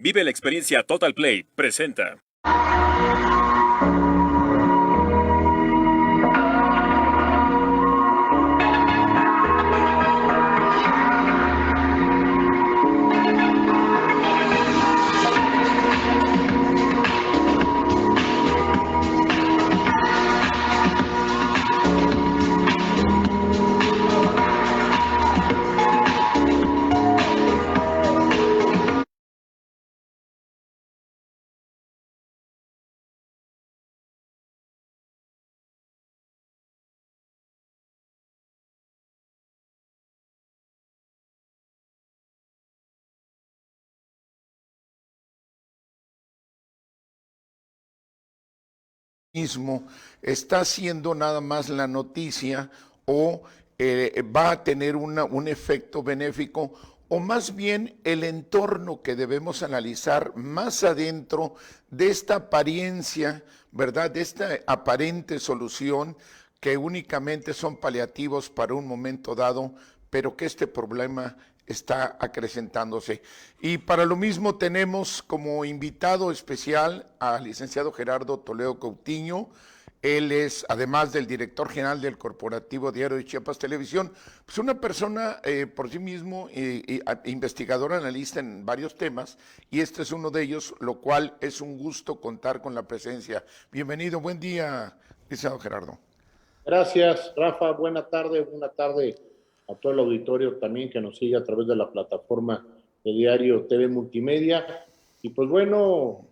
Vive la experiencia Total Play. Presenta. Mismo está siendo nada más la noticia o va a tener un efecto benéfico o más bien el entorno que debemos analizar más adentro de esta apariencia, ¿verdad? De esta aparente solución que únicamente son paliativos para un momento dado, pero que este problema está acrecentándose. Y para lo mismo tenemos como invitado especial al licenciado Gerardo Toledo Coutinho. Él es, además del director general del Corporativo Diario de Chiapas Televisión, pues una persona por sí mismo, investigador, analista en varios temas, y este es uno de ellos, lo cual es un gusto contar con la presencia. Bienvenido, buen día, licenciado Gerardo. Gracias, Rafa. Buena tarde a todo el auditorio también que nos sigue a través de la plataforma de Diario TV Multimedia. Y pues bueno,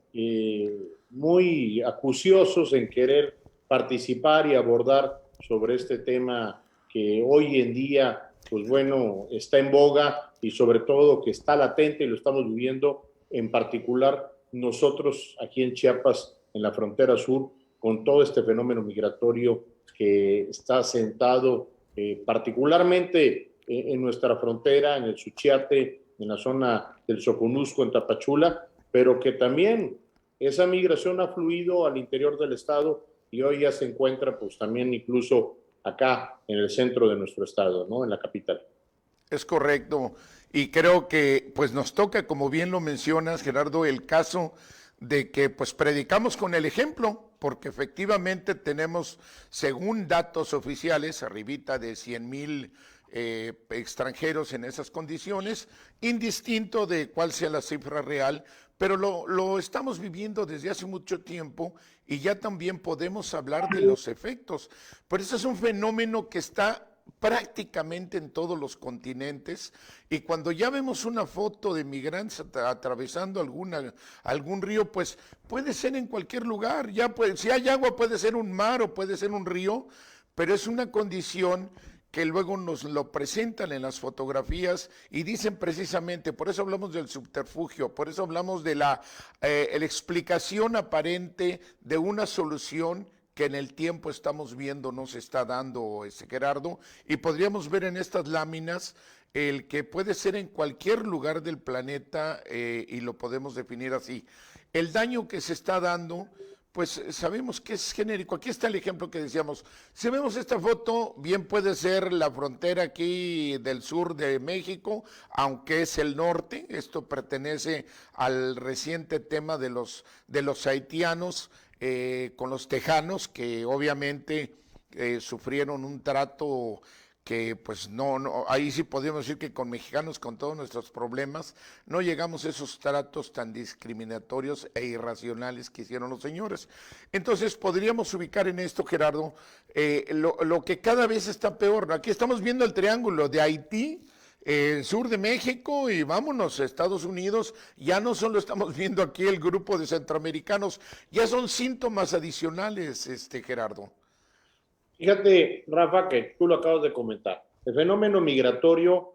muy acuciosos en querer participar y abordar sobre este tema que hoy en día, pues bueno, está en boga y sobre todo que está latente y lo estamos viviendo, en particular nosotros aquí en Chiapas, en la frontera sur, con todo este fenómeno migratorio que está sentado particularmente en nuestra frontera, en el Suchiate, en la zona del Soconusco, en Tapachula, pero que también esa migración ha fluido al interior del estado y hoy ya se encuentra pues también incluso acá en el centro de nuestro estado, ¿no? En la capital. Es correcto. Y creo que pues nos toca, como bien lo mencionas, Gerardo, el caso de que pues predicamos con el ejemplo, porque efectivamente tenemos, según datos oficiales, arribita de 100,000 extranjeros en esas condiciones, indistinto de cuál sea la cifra real, pero lo estamos viviendo desde hace mucho tiempo y ya también podemos hablar de los efectos. Por eso es un fenómeno que está prácticamente en todos los continentes, y cuando ya vemos una foto de migrantes atravesando algún río, pues puede ser en cualquier lugar, ya puede, si hay agua puede ser un mar o puede ser un río, pero es una condición que luego nos lo presentan en las fotografías y dicen precisamente, por eso hablamos del subterfugio, por eso hablamos de la explicación aparente de una solución que en el tiempo estamos viendo no se está dando, Gerardo, y podríamos ver en estas láminas el que puede ser en cualquier lugar del planeta y lo podemos definir así. El daño que se está dando, pues sabemos que es genérico. Aquí está el ejemplo que decíamos. Si vemos esta foto, bien puede ser la frontera aquí del sur de México, aunque es el norte. Esto pertenece al reciente tema de los haitianos con los tejanos, que obviamente sufrieron un trato que pues no, ahí sí podríamos decir que con mexicanos, con todos nuestros problemas, no llegamos a esos tratos tan discriminatorios e irracionales que hicieron los señores. Entonces podríamos ubicar en esto, Gerardo, lo que cada vez está peor. Aquí estamos viendo el triángulo de Haití, el sur de México y vámonos a Estados Unidos. Ya no solo estamos viendo aquí el grupo de centroamericanos, ya son síntomas adicionales, Gerardo. Fíjate, Rafa, que tú lo acabas de comentar. El fenómeno migratorio,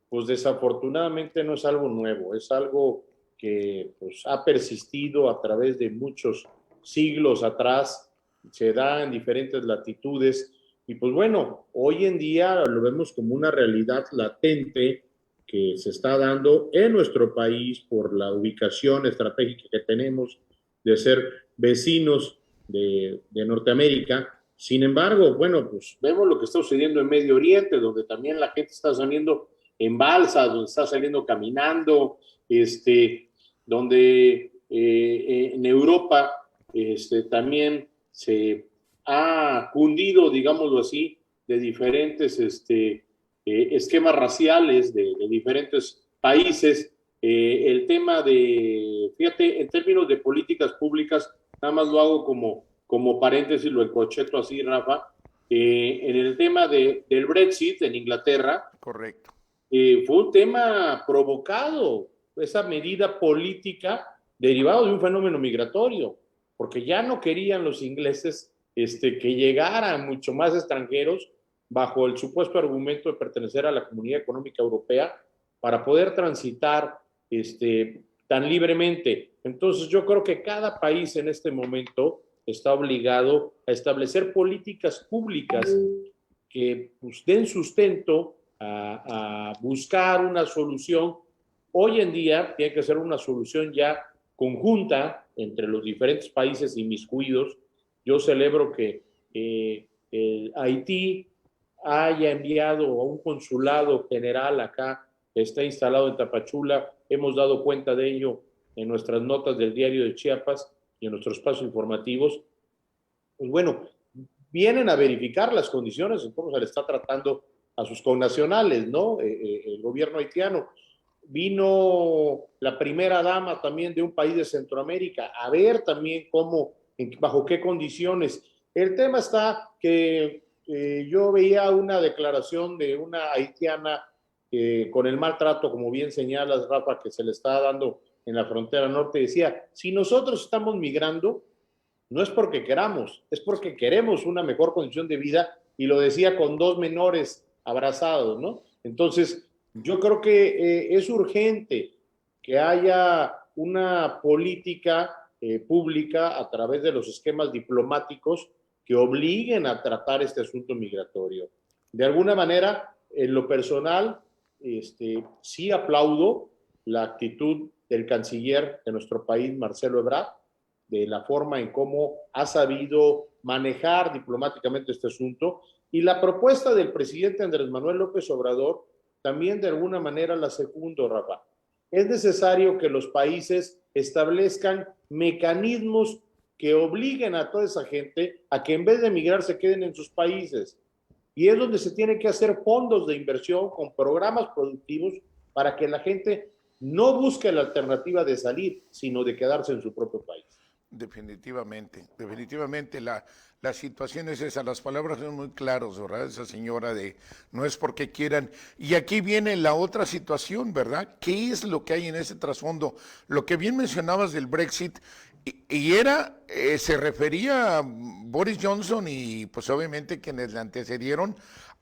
pues desafortunadamente no es algo nuevo, es algo que pues, ha persistido a través de muchos siglos atrás, se da en diferentes latitudes y pues bueno, hoy en día lo vemos como una realidad latente que se está dando en nuestro país por la ubicación estratégica que tenemos de ser vecinos de Norteamérica. Sin embargo, bueno, pues vemos lo que está sucediendo en Medio Oriente, donde también la gente está saliendo en balsas, donde está saliendo caminando, donde en Europa también se ha cundido, digámoslo así, de diferentes esquemas raciales de diferentes países. El tema de, fíjate, en términos de políticas públicas, nada más lo hago como paréntesis, lo encorcheto así, Rafa, en el tema del Brexit en Inglaterra. Correcto. Fue un tema provocado, esa medida política derivado de un fenómeno migratorio, porque ya no querían los ingleses que llegaran mucho más extranjeros bajo el supuesto argumento de pertenecer a la Comunidad Económica Europea para poder transitar tan libremente. Entonces yo creo que cada país en este momento está obligado a establecer políticas públicas que pues, den sustento a buscar una solución. Hoy en día tiene que ser una solución ya conjunta entre los diferentes países inmiscuidos. Yo celebro que Haití haya enviado a un consulado general acá, que está instalado en Tapachula. Hemos dado cuenta de ello en nuestras notas del diario de Chiapas y en nuestros espacios informativos. Pues bueno, vienen a verificar las condiciones en cómo se le está tratando a sus connacionales, ¿no? El gobierno haitiano. Vino la primera dama también de un país de Centroamérica a ver también cómo, bajo qué condiciones. El tema está que yo veía una declaración de una haitiana con el maltrato, como bien señalas, Rafa, que se le está dando en la frontera norte. Decía, si nosotros estamos migrando, no es porque queramos, es porque queremos una mejor condición de vida, y lo decía con dos menores abrazados, ¿no? Entonces, yo creo que es urgente que haya una política pública a través de los esquemas diplomáticos que obliguen a tratar este asunto migratorio. De alguna manera, en lo personal, sí aplaudo la actitud del canciller de nuestro país, Marcelo Ebrard, de la forma en cómo ha sabido manejar diplomáticamente este asunto, y la propuesta del presidente Andrés Manuel López Obrador también de alguna manera la secundo, Rafa. Es necesario que los países establezcan mecanismos que obliguen a toda esa gente a que en vez de emigrar se queden en sus países. Y es donde se tienen que hacer fondos de inversión con programas productivos para que la gente no busque la alternativa de salir, sino de quedarse en su propio país. Definitivamente, definitivamente la situación es esa, las palabras son muy claras, ¿verdad? Esa señora de no es porque quieran. Y aquí viene la otra situación, ¿verdad? ¿Qué es lo que hay en ese trasfondo? Lo que bien mencionabas del Brexit, y era, se refería a Boris Johnson y pues obviamente quienes le antecedieron,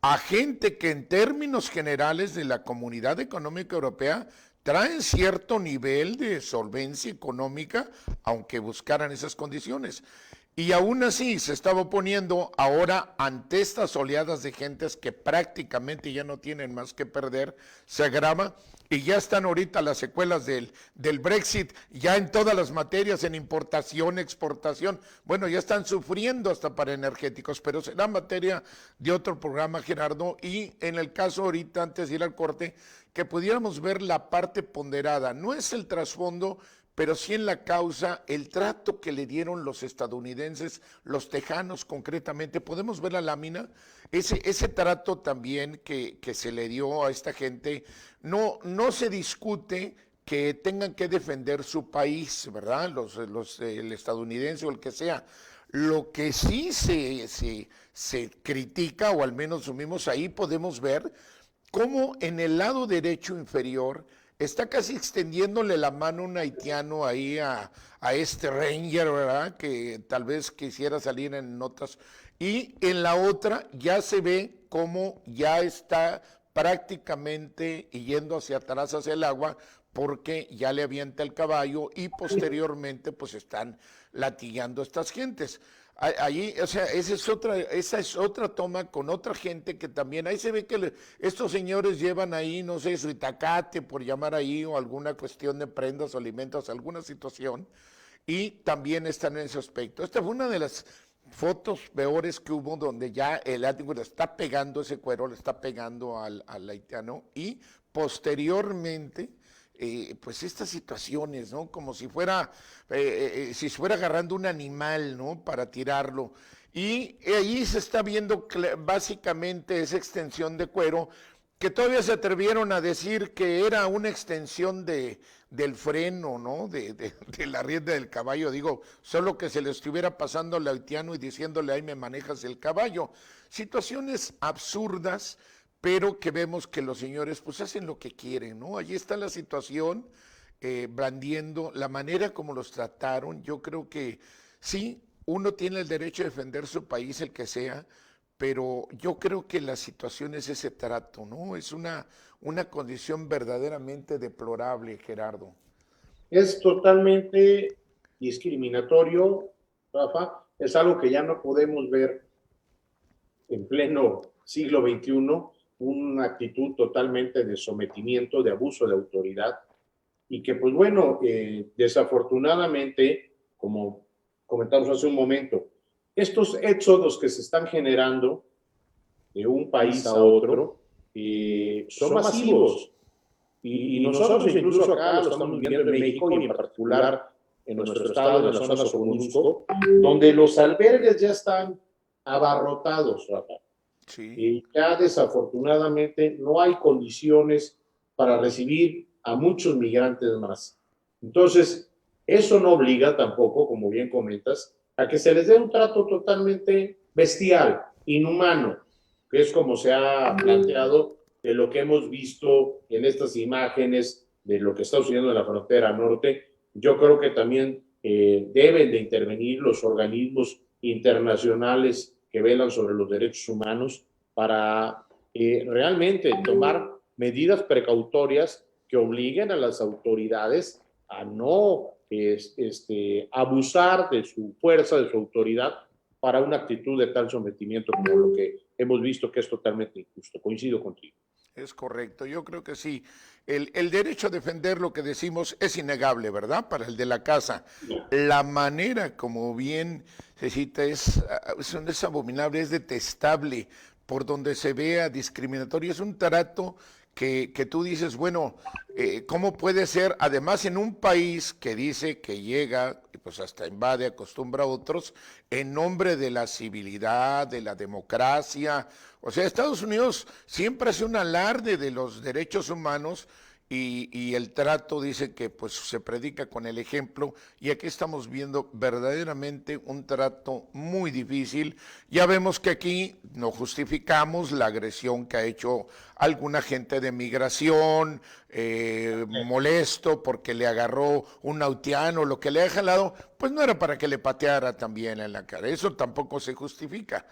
a gente que en términos generales de la Comunidad Económica Europea traen cierto nivel de solvencia económica, aunque buscaran esas condiciones. Y aún así se estaba oponiendo ahora ante estas oleadas de gentes que prácticamente ya no tienen más que perder, se agrava, y ya están ahorita las secuelas del Brexit, ya en todas las materias, en importación, exportación, bueno, ya están sufriendo hasta para energéticos, pero será materia de otro programa, Gerardo, y en el caso ahorita, antes de ir al corte, que pudiéramos ver la parte ponderada, no es el trasfondo, pero sí en la causa, el trato que le dieron los estadounidenses, los tejanos concretamente, podemos ver la lámina, ese trato también que se le dio a esta gente, no se discute que tengan que defender su país, ¿verdad? El estadounidense o el que sea. Lo que sí se critica, o al menos sumimos ahí, podemos ver cómo en el lado derecho inferior está casi extendiéndole la mano un haitiano ahí a este Ranger, ¿verdad? Que tal vez quisiera salir en notas. Y en la otra ya se ve cómo ya está prácticamente yendo hacia atrás, hacia el agua, porque ya le avienta el caballo y posteriormente pues están latillando a estas gentes. Allí, o sea, esa es otra toma con otra gente que también, ahí se ve que estos señores llevan ahí, no sé, su itacate, por llamar ahí, o alguna cuestión de prendas o alimentos, alguna situación, y también están en ese aspecto. Esta fue una de las fotos peores que hubo, donde ya el látigo le está pegando ese cuero, le está pegando al haitiano, y posteriormente pues estas situaciones, ¿no? Como si fuera, si fuera agarrando un animal, ¿no? Para tirarlo. Y ahí se está viendo básicamente esa extensión de cuero, que todavía se atrevieron a decir que era una extensión del freno, ¿no? De la rienda del caballo. Digo, solo que se le estuviera pasando al haitiano y diciéndole, ahí me manejas el caballo. Situaciones absurdas, pero que vemos que los señores pues hacen lo que quieren, ¿no? Allí está la situación, blandiendo la manera como los trataron. Yo creo que sí, uno tiene el derecho a defender su país, el que sea, pero yo creo que la situación es ese trato, ¿no? Es una condición verdaderamente deplorable, Gerardo. Es totalmente discriminatorio, Rafa. Es algo que ya no podemos ver en pleno siglo XXI, una actitud totalmente de sometimiento, de abuso de autoridad, y que, pues bueno, desafortunadamente, como comentamos hace un momento, estos éxodos que se están generando de un país a otro son masivos. Y nosotros incluso acá lo estamos viendo en México y en particular en nuestro estado, en la zona Soconusco, donde los albergues ya están abarrotados, Rafa. Sí. Y ya desafortunadamente no hay condiciones para recibir a muchos migrantes más. Entonces, eso no obliga tampoco, como bien comentas, a que se les dé un trato totalmente bestial, inhumano, que es como se ha planteado de lo que hemos visto en estas imágenes de lo que está sucediendo en la frontera norte. Yo creo que también deben de intervenir los organismos internacionales que velan sobre los derechos humanos para realmente tomar medidas precautorias que obliguen a las autoridades a no abusar de su fuerza, de su autoridad, para una actitud de tal sometimiento como lo que hemos visto, que es totalmente injusto. Coincido contigo. Es correcto, yo creo que sí. El derecho a defender lo que decimos es innegable, ¿verdad? Para el de la casa. La manera, como bien se cita, es abominable, es detestable, por donde se vea discriminatorio. Es un trato que tú dices, bueno, ¿cómo puede ser? Además, en un país que dice que llega, y pues hasta invade, acostumbra a otros, en nombre de la civilidad, de la democracia. O sea, Estados Unidos siempre hace un alarde de los derechos humanos y el trato dice que pues se predica con el ejemplo, y aquí estamos viendo verdaderamente un trato muy difícil. Ya vemos que aquí no justificamos la agresión que ha hecho alguna gente de migración, molesto porque le agarró un haitiano, lo que le ha jalado, pues no era para que le pateara también en la cara, eso tampoco se justifica.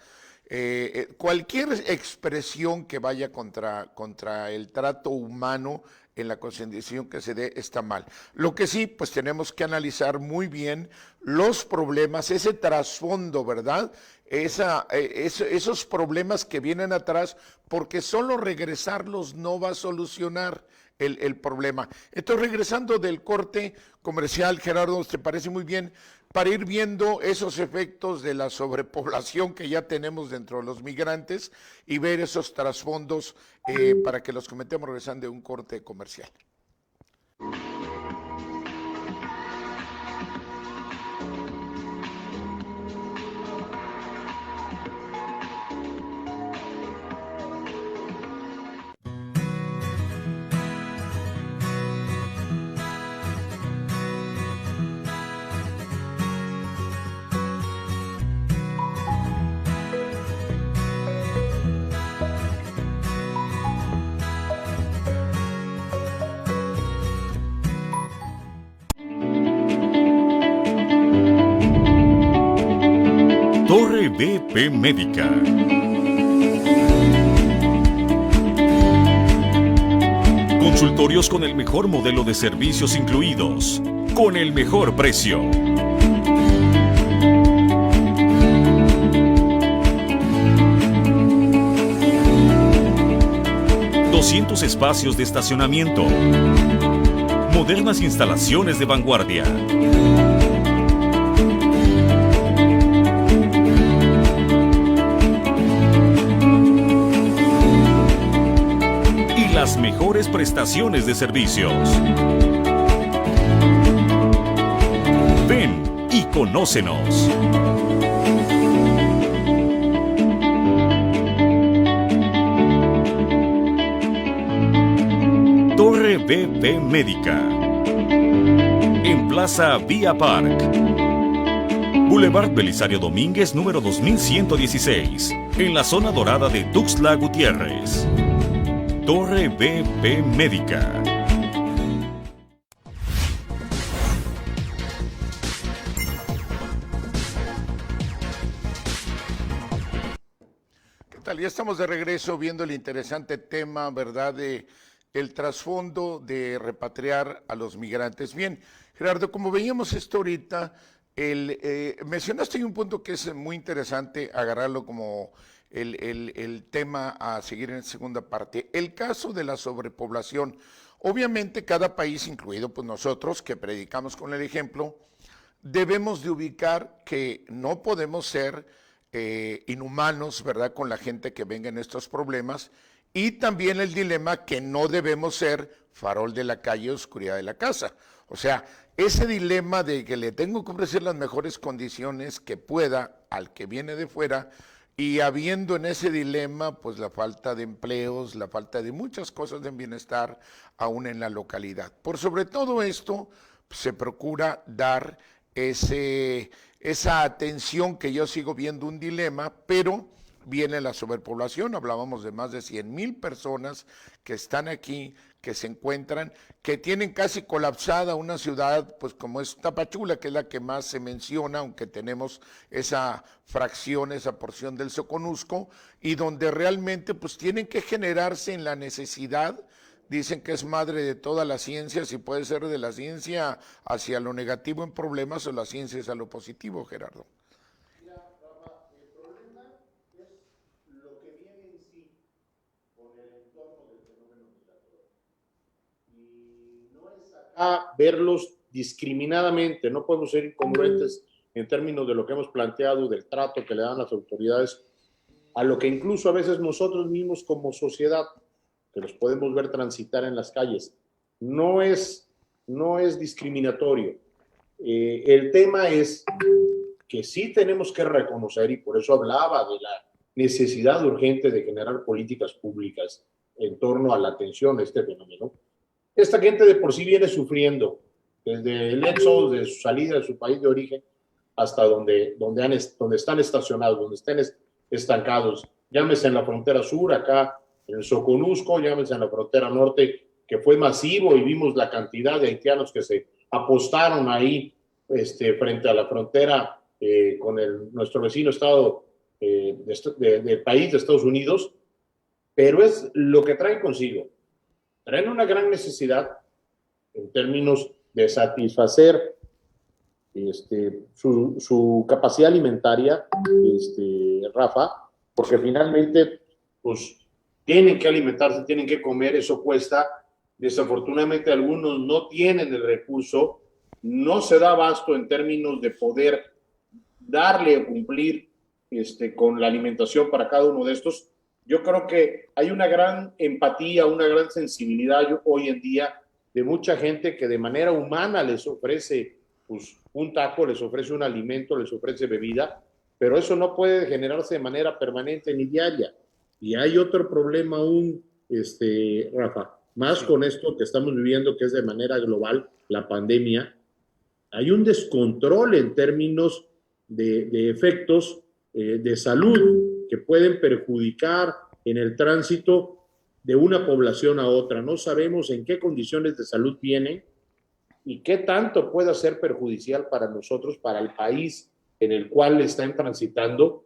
Cualquier expresión que vaya contra el trato humano en la condición que se dé está mal. Lo que sí, pues tenemos que analizar muy bien los problemas, ese trasfondo, ¿verdad? Esos problemas que vienen atrás, porque solo regresarlos no va a solucionar el problema. Entonces, regresando del corte comercial, Gerardo, ¿te parece muy bien? Para ir viendo esos efectos de la sobrepoblación que ya tenemos dentro de los migrantes y ver esos trasfondos para que los comentemos regresando de un corte comercial. Torre BP Médica. Consultorios con el mejor modelo de servicios incluidos, con el mejor precio. ...200 espacios de estacionamiento... ...modernas instalaciones de vanguardia... ...y las mejores prestaciones de servicios. Ven y conócenos. Torre BP Médica. En Plaza Vía Park. Boulevard Belisario Domínguez, número 2116. En la zona dorada de Tuxtla Gutiérrez. Torre BP Médica. ¿Qué tal? Ya estamos de regreso viendo el interesante tema, ¿verdad?, de el trasfondo de repatriar a los migrantes. Bien, Gerardo, como veíamos esto ahorita, mencionaste un punto que es muy interesante agarrarlo como el tema a seguir en la segunda parte. El caso de la sobrepoblación. Obviamente cada país, incluido pues nosotros que predicamos con el ejemplo, debemos de ubicar que no podemos ser inhumanos, ¿verdad?, con la gente que venga en estos problemas, y también el dilema que no debemos ser farol de la calle, oscuridad de la casa. O sea, ese dilema de que le tengo que ofrecer las mejores condiciones que pueda al que viene de fuera, y habiendo en ese dilema pues la falta de empleos, la falta de muchas cosas de bienestar aún en la localidad. Por sobre todo esto se procura dar esa atención, que yo sigo viendo un dilema, pero viene la sobrepoblación. Hablábamos de más de 100,000 personas que están aquí, que se encuentran, que tienen casi colapsada una ciudad, pues como es Tapachula, que es la que más se menciona, aunque tenemos esa fracción, esa porción del Soconusco, y donde realmente pues tienen que generarse en la necesidad. Dicen que es madre de todas las ciencias, y puede ser de la ciencia hacia lo negativo en problemas o la ciencia hacia lo positivo, Gerardo. Mira, Rafa, el problema es lo que viene en sí con el entorno del fenómeno migratorio. Y no es acá verlos discriminadamente, no podemos ser incongruentes en términos de lo que hemos planteado, del trato que le dan las autoridades, a lo que incluso a veces nosotros mismos como sociedad, que los podemos ver transitar en las calles, no es discriminatorio. El tema es que sí tenemos que reconocer, y por eso hablaba de la necesidad urgente de generar políticas públicas en torno a la atención a este fenómeno. Esta gente de por sí viene sufriendo, desde el éxodo de su salida de su país de origen hasta donde están estacionados, donde estén estancados, llámese en la frontera sur, acá en el Soconusco, llámese en la frontera norte, que fue masivo, y vimos la cantidad de haitianos que se apostaron ahí frente a la frontera con nuestro vecino estado del país de Estados Unidos, pero es lo que traen consigo. Traen una gran necesidad en términos de satisfacer su capacidad alimentaria, Rafa, porque finalmente pues tienen que alimentarse, tienen que comer, eso cuesta. Desafortunadamente algunos no tienen el recurso, no se da abasto en términos de poder darle o cumplir con la alimentación para cada uno de estos. Yo creo que hay una gran empatía, una gran sensibilidad hoy en día de mucha gente que de manera humana les ofrece pues, un taco, les ofrece un alimento, les ofrece bebida, pero eso no puede generarse de manera permanente ni diaria. Y hay otro problema aún, Rafa, más con esto que estamos viviendo, que es de manera global, la pandemia. Hay un descontrol en términos de efectos de salud que pueden perjudicar en el tránsito de una población a otra. No sabemos en qué condiciones de salud vienen y qué tanto pueda ser perjudicial para nosotros, para el país en el cual están transitando,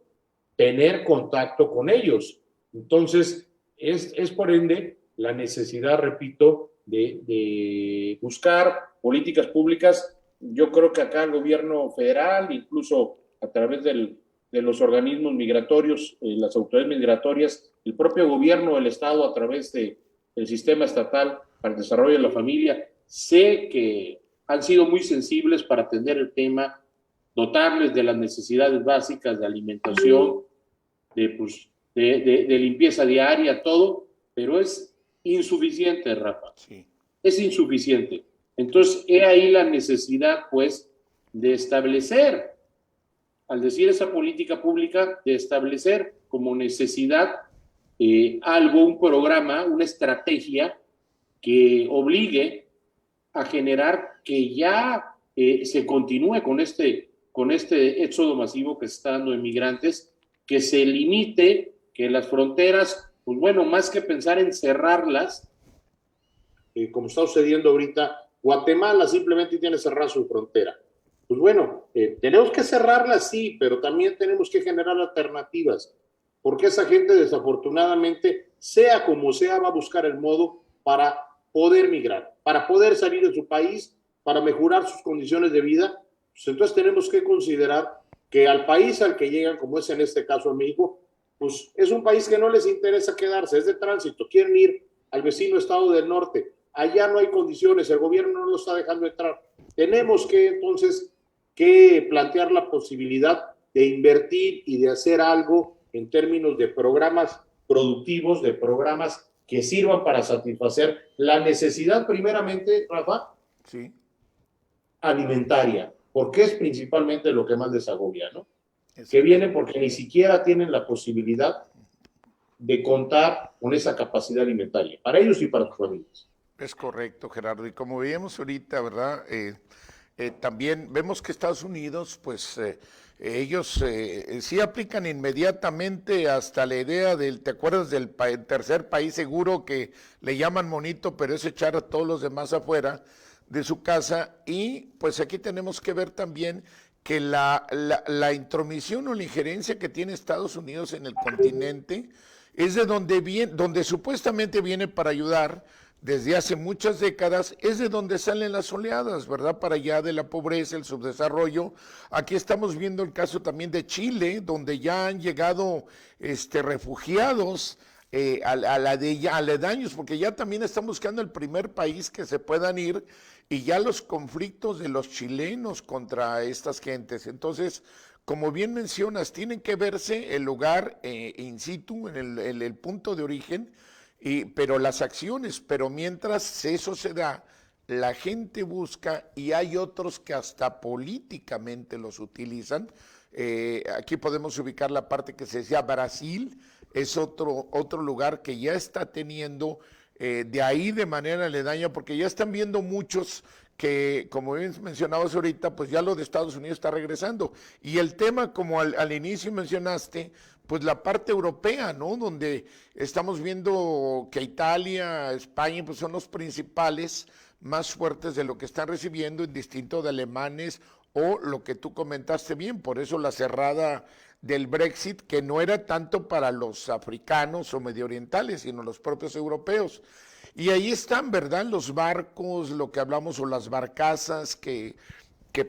tener contacto con ellos. Entonces, es por ende la necesidad, repito, de buscar políticas públicas. Yo creo que acá el gobierno federal, incluso a través de los organismos migratorios, las autoridades migratorias, el propio gobierno del Estado a través del sistema estatal para el desarrollo de la familia, sé que han sido muy sensibles para atender el tema, dotarles de las necesidades básicas de alimentación, de limpieza diaria, todo, pero es insuficiente, Rafa. Sí. Es insuficiente. Entonces, he ahí la necesidad, pues, de establecer, al decir esa política pública, de establecer como necesidad algo, un programa, una estrategia que obligue a generar que ya se continúe con este éxodo masivo que se está dando de migrantes, que se limite, que las fronteras, pues bueno, más que pensar en cerrarlas, como está sucediendo ahorita, Guatemala simplemente tiene cerrada su frontera. Pues bueno, tenemos que cerrarla, sí, pero también tenemos que generar alternativas, porque esa gente desafortunadamente, sea como sea, va a buscar el modo para poder migrar, para poder salir de su país, para mejorar sus condiciones de vida. Pues entonces tenemos que considerar que al país al que llegan, como es en este caso a México, pues es un país que no les interesa quedarse, es de tránsito, quieren ir al vecino estado del norte, allá no hay condiciones, el gobierno no lo está dejando entrar. Tenemos que entonces que plantear la posibilidad de invertir y de hacer algo en términos de programas productivos, de programas que sirvan para satisfacer la necesidad primeramente, Rafa, Sí. alimentaria, porque es principalmente lo que más les agobia, ¿no? Eso. Que vienen porque ni siquiera tienen la posibilidad de contar con esa capacidad alimentaria, para ellos y para sus familias. Es correcto, Gerardo. Y como veíamos ahorita, ¿verdad? También vemos que Estados Unidos, pues ellos sí aplican inmediatamente hasta la idea del, ¿te acuerdas del tercer país seguro que le llaman monito, pero es echar a todos los demás afuera de su casa? Y pues aquí tenemos que ver también que la intromisión o la injerencia que tiene Estados Unidos en el continente es de donde supuestamente viene para ayudar desde hace muchas décadas, es de donde salen las oleadas, ¿verdad? Para allá de la pobreza, el subdesarrollo. Aquí estamos viendo el caso también de Chile, donde ya han llegado refugiados aledaños, porque ya también están buscando el primer país que se puedan ir, y ya los conflictos de los chilenos contra estas gentes. Entonces, como bien mencionas, tienen que verse el lugar in situ, en el punto de origen, pero las acciones, pero mientras eso se da, la gente busca y hay otros que hasta políticamente los utilizan. Aquí podemos ubicar la parte que se decía Brasil, es otro lugar que ya está teniendo de ahí de manera aledaña, porque ya están viendo muchos que, como bien mencionabas ahorita, pues ya lo de Estados Unidos está regresando. Y el tema, como al inicio mencionaste, pues la parte europea, ¿no? Donde estamos viendo que Italia, España, pues son los principales más fuertes de lo que están recibiendo, en distinto de alemanes o lo que tú comentaste bien, por eso la cerrada del Brexit, que no era tanto para los africanos o medio orientales, sino los propios europeos. Y ahí están, ¿verdad? Los barcos, lo que hablamos, o las barcazas que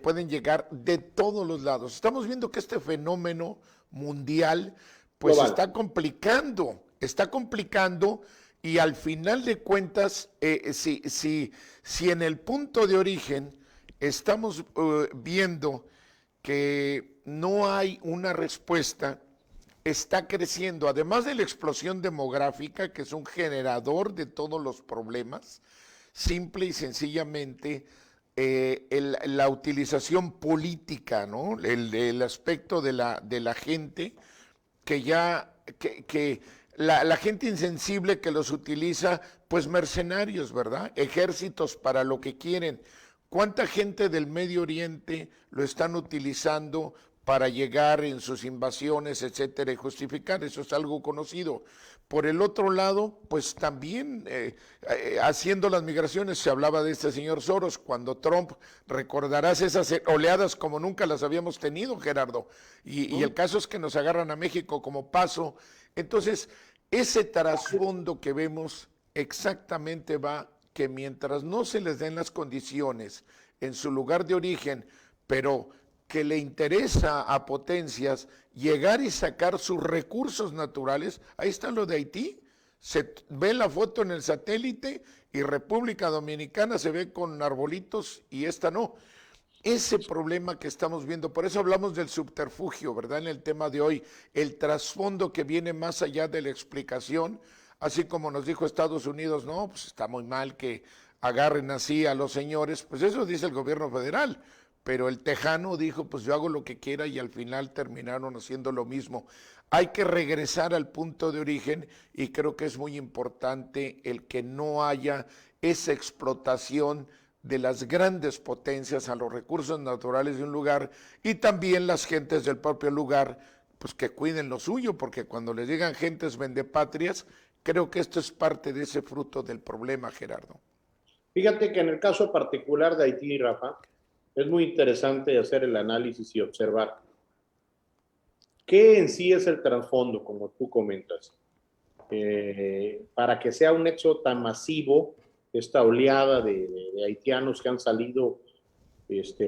pueden llegar de todos los lados. Estamos viendo que este fenómeno mundial, pues está complicando y al final de cuentas, si en el punto de origen estamos viendo que no hay una respuesta, está creciendo, además de la explosión demográfica, que es un generador de todos los problemas, simple y sencillamente la utilización política, ¿no? El aspecto de la gente que la gente insensible que los utiliza, pues mercenarios, ¿verdad? Ejércitos para lo que quieren. ¿Cuánta gente del Medio Oriente lo están utilizando para llegar en sus invasiones, etcétera, y justificar? Eso es algo conocido. Por el otro lado, pues también haciendo las migraciones, se hablaba de este señor Soros, cuando Trump, recordarás esas oleadas como nunca las habíamos tenido, Gerardo, y el caso es que nos agarran a México como paso. Entonces, ese trasfondo que vemos exactamente va que mientras no se les den las condiciones en su lugar de origen, pero que le interesa a potencias llegar y sacar sus recursos naturales, ahí está lo de Haití, se ve la foto en el satélite y República Dominicana se ve con arbolitos y esta no. Ese problema que estamos viendo, por eso hablamos del subterfugio, ¿verdad? En el tema de hoy, el trasfondo que viene más allá de la explicación, así como nos dijo Estados Unidos, no, pues está muy mal que agarren así a los señores, pues eso dice el gobierno federal, pero el tejano dijo, pues yo hago lo que quiera y al final terminaron haciendo lo mismo. Hay que regresar al punto de origen y creo que es muy importante el que no haya esa explotación de las grandes potencias a los recursos naturales de un lugar y también las gentes del propio lugar, pues que cuiden lo suyo, porque cuando les llegan gentes vendepatrias, creo que esto es parte de ese fruto del problema, Gerardo. Fíjate que en el caso particular de Haití, Rafa, es muy interesante hacer el análisis y observar qué en sí es el trasfondo, como tú comentas, para que sea un hecho tan masivo esta oleada de haitianos que han salido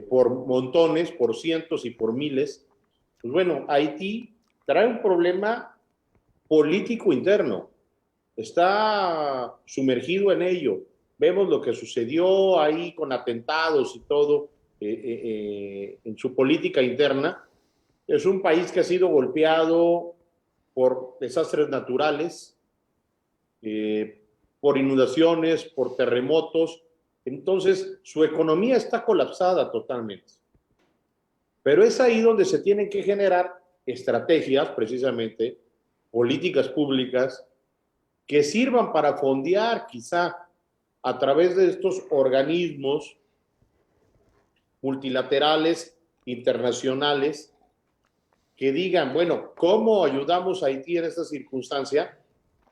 por montones, por cientos y por miles. Pues bueno, Haití trae un problema político interno, está sumergido en ello. Vemos lo que sucedió ahí con atentados y todo en su política interna. Es un país que ha sido golpeado por desastres naturales, por inundaciones, por terremotos. Entonces, su economía está colapsada totalmente. Pero es ahí donde se tienen que generar estrategias, precisamente, políticas públicas, que sirvan para fondear, quizá, a través de estos organismos multilaterales, internacionales, que digan, bueno, ¿cómo ayudamos a Haití en esta circunstancia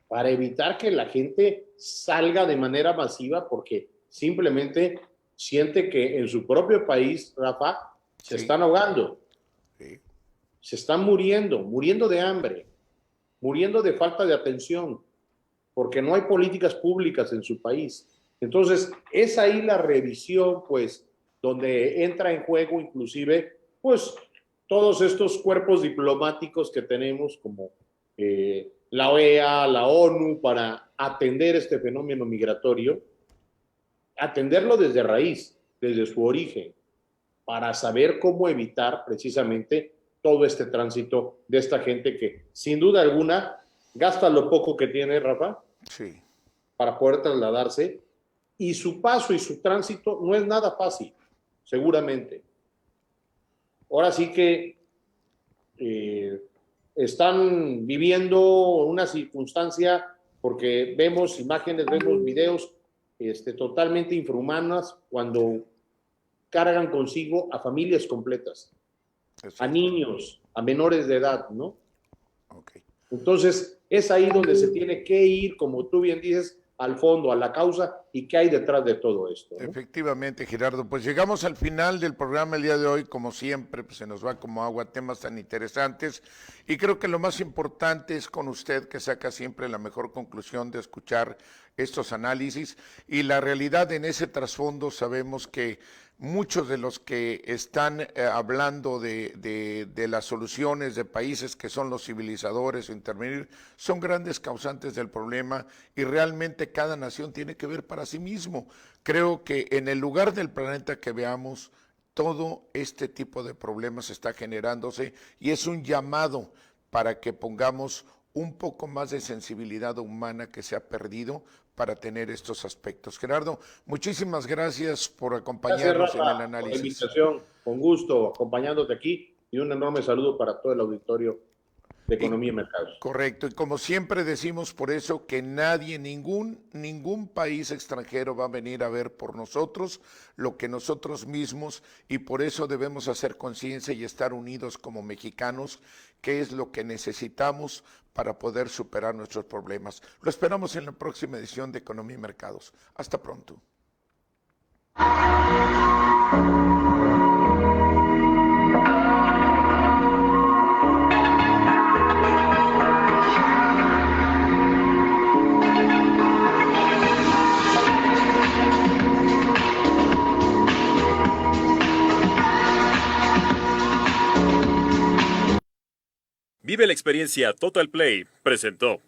para evitar que la gente salga de manera masiva porque simplemente siente que en su propio país, Rafa, se están ahogando, se están muriendo de hambre, muriendo de falta de atención, porque no hay políticas públicas en su país? Entonces, es ahí la revisión, pues, donde entra en juego inclusive, pues, todos estos cuerpos diplomáticos que tenemos como la OEA, la ONU, para atender este fenómeno migratorio, atenderlo desde raíz, desde su origen, para saber cómo evitar precisamente todo este tránsito de esta gente que, sin duda alguna, gasta lo poco que tiene, Rafa, sí, para poder trasladarse, y su paso y su tránsito no es nada fácil, seguramente. Ahora sí que están viviendo una circunstancia, porque vemos imágenes, vemos videos totalmente infrahumanas cuando cargan consigo a familias completas, a niños, a menores de edad, ¿no? Okay. Entonces, es ahí donde se tiene que ir, como tú bien dices, al fondo, a la causa y qué hay detrás de todo esto, ¿no? Efectivamente, Gerardo, pues llegamos al final del programa el día de hoy, como siempre, pues se nos va como agua temas tan interesantes y creo que lo más importante es con usted que saca siempre la mejor conclusión de escuchar estos análisis y la realidad en ese trasfondo sabemos que muchos de los que están hablando de las soluciones de países que son los civilizadores o intervenir, son grandes causantes del problema y realmente cada nación tiene que ver para sí mismo. Creo que en el lugar del planeta que veamos, todo este tipo de problemas está generándose y es un llamado para que pongamos un poco más de sensibilidad humana que se ha perdido para tener estos aspectos. Gerardo, muchísimas gracias por acompañarnos gracias, Rafa, en el análisis. por la invitación, con gusto, acompañándote aquí y un enorme saludo para todo el auditorio de Economía y Mercados. Correcto, y como siempre decimos por eso que nadie, ningún país extranjero va a venir a ver por nosotros lo que nosotros mismos, y por eso debemos hacer conciencia y estar unidos como mexicanos, que es lo que necesitamos para poder superar nuestros problemas. Lo esperamos en la próxima edición de Economía y Mercados. Hasta pronto. Vive la experiencia Total Play presentó.